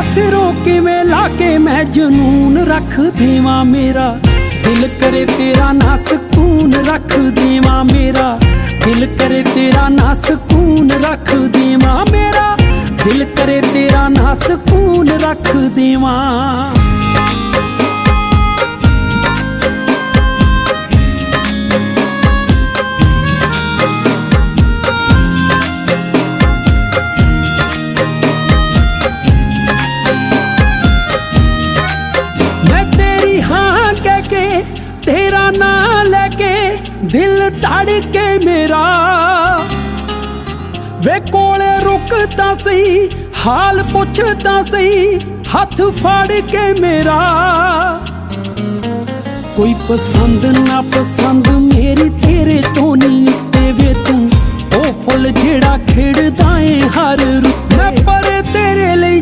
ਸਿਰੋਂ ਕਿਵੇਂ ਲਾ ਕੇ ਮੈਂ ਜਨੂਨ ਰੱਖ ਦੇਵਾਂ ਮੇਰਾ ਦਿਲ ਕਰੇ ਤੇਰਾ ਨਾ ਸਕੂਨ ਰੱਖ ਦੇਵਾਂ ਮੇਰਾ ਦਿਲ ਕਰੇ ਤੇਰਾ ਨਾ ਸਕੂਨ ਰੱਖ ਦੇਵਾਂ ਮੇਰਾ ਦਿਲ ਕਰੇ ਤੇਰਾ ਨਾ ਸਕੂਨ ਰੱਖ ਦੇਵਾਂ। तेरा नां लेके दिल धड़के मेरा वे कोले रुकता सही हाल पुछता सही हथ फड़ के मेरा कोई पसंद ना पसंद मेरी तेरे तो नहीं उत्ते वे तू ओ फुल जेड़ा खिड़दा है हर रुत मैं पर तेरे लिए